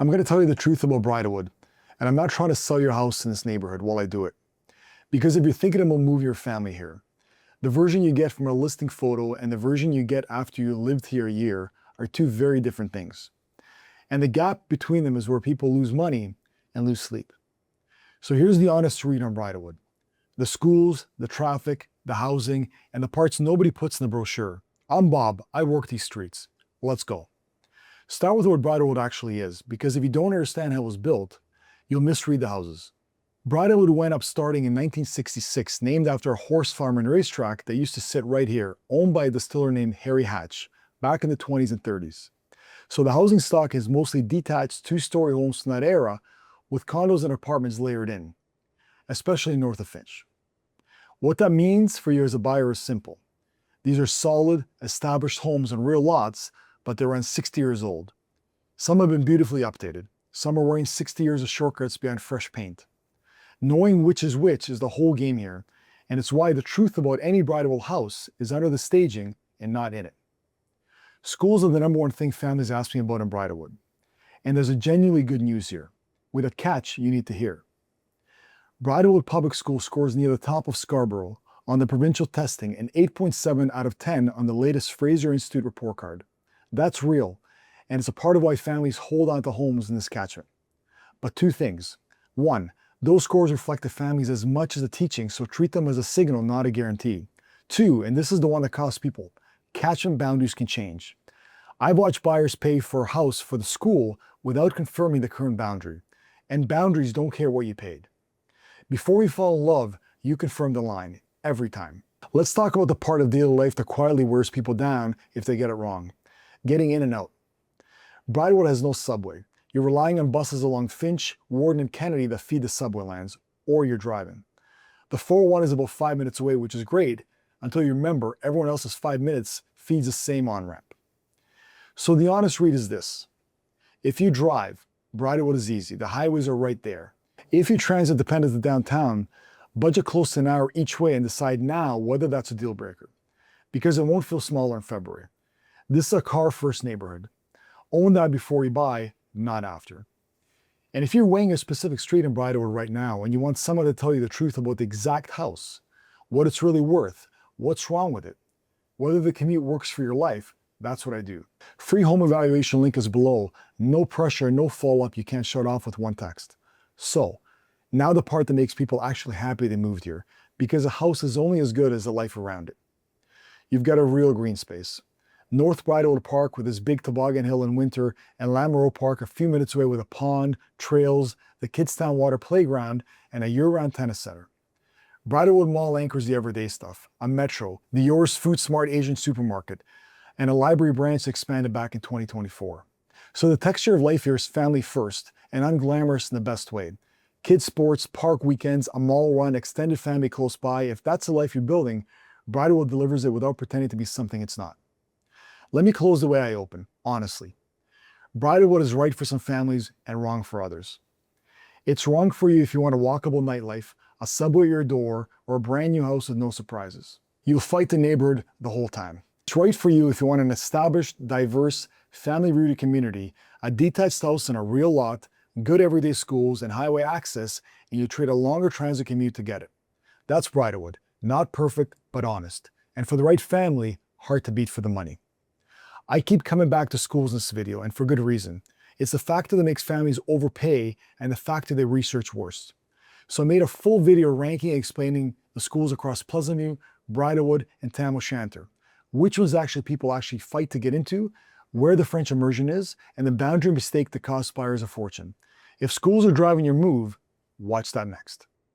I'm going to tell you the truth about Bridlewood, and I'm not trying to sell your house in this neighborhood while I do it. Because if you're thinking about moving your family here, the version you get from a listing photo and the version you get after you lived here a year are two very different things. And the gap between them is where people lose money and lose sleep. So here's the honest read on Bridlewood. The schools, the traffic, the housing, and the parts nobody puts in the brochure. I'm Bob, I work these streets. Let's go. Start with what Bridlewood actually is, because if you don't understand how it was built, you'll misread the houses. Bridlewood went up starting in 1966, named after a horse farm and racetrack that used to sit right here, owned by a distiller named Harry Hatch, back in the 20s and 30s. So the housing stock is mostly detached two-story homes from that era, with condos and apartments layered in, especially north of Finch. What that means for you as a buyer is simple. These are solid, established homes on real lots, but they're around 60 years old. Some have been beautifully updated. Some are wearing 60 years of shortcuts behind fresh paint. Knowing which is the whole game here, and it's why the truth about any Bridlewood house is under the staging and not in it. Schools are the number one thing families ask me about in Bridlewood. And there's a genuinely good news here, with a catch you need to hear. Bridlewood Public School scores near the top of Scarborough on the provincial testing and 8.7 out of 10 on the latest Fraser Institute report card. That's real, and it's a part of why families hold on to homes in this catchment. But two things. One, those scores reflect the families as much as the teaching, so treat them as a signal, not a guarantee. Two, and this is the one that costs people, catchment boundaries can change. I've watched buyers pay for a house for the school without confirming the current boundary, and boundaries don't care what you paid. Before we fall in love, you confirm the line, every time. Let's talk about the part of daily life that quietly wears people down if they get it wrong. Getting in and out. Bridlewood has no subway. You're relying on buses along Finch, Warden, and Kennedy that feed the subway lines, or you're driving. The 401 is about 5 minutes away, which is great, until you remember everyone else's 5 minutes feeds the same on-ramp. So the honest read is this. If you drive, Bridlewood is easy. The highways are right there. If you transit dependent to downtown, budget close to an hour each way and decide now whether that's a deal breaker, because it won't feel smaller in February. This is a car-first neighborhood. Own that before you buy, not after. And if you're weighing a specific street in Bridlewood right now and you want someone to tell you the truth about the exact house, what it's really worth, what's wrong with it, whether the commute works for your life, that's what I do. Free home evaluation link is below. No pressure, no follow-up. You can't shut off with one text. So, now the part that makes people actually happy they moved here, because a house is only as good as the life around it. You've got a real green space. North Bridlewood Park with this big Toboggan hill in winter, and Lamoureux Park a few minutes away with a pond, trails, the Kidstown Water Playground, and a year-round tennis center. Bridlewood Mall anchors the everyday stuff, a metro, the Yours Food Smart Asian supermarket, and a library branch expanded back in 2024. So the texture of life here is family first and unglamorous in the best way. Kids sports, park weekends, a mall run, extended family close by. If that's the life you're building, Bridlewood delivers it without pretending to be something it's not. Let me close the way I open, honestly. Bridlewood is right for some families and wrong for others. It's wrong for you if you want a walkable nightlife, a subway at your door, or a brand new house with no surprises. You'll fight the neighborhood the whole time. It's right for you if you want an established, diverse, family-rooted community, a detached house in a real lot, good everyday schools, and highway access, and you trade a longer transit commute to get it. That's Bridlewood. Not perfect, but honest. And for the right family, hard to beat for the money. I keep coming back to schools in this video, and for good reason. It's the factor that makes families overpay and the factor they research worse. So I made a full video ranking and explaining the schools across Pleasantview, Bridlewood, and Tam O'Shanter. Which ones people actually fight to get into, where the French immersion is, and the boundary mistake that costs buyers a fortune. If schools are driving your move, watch that next.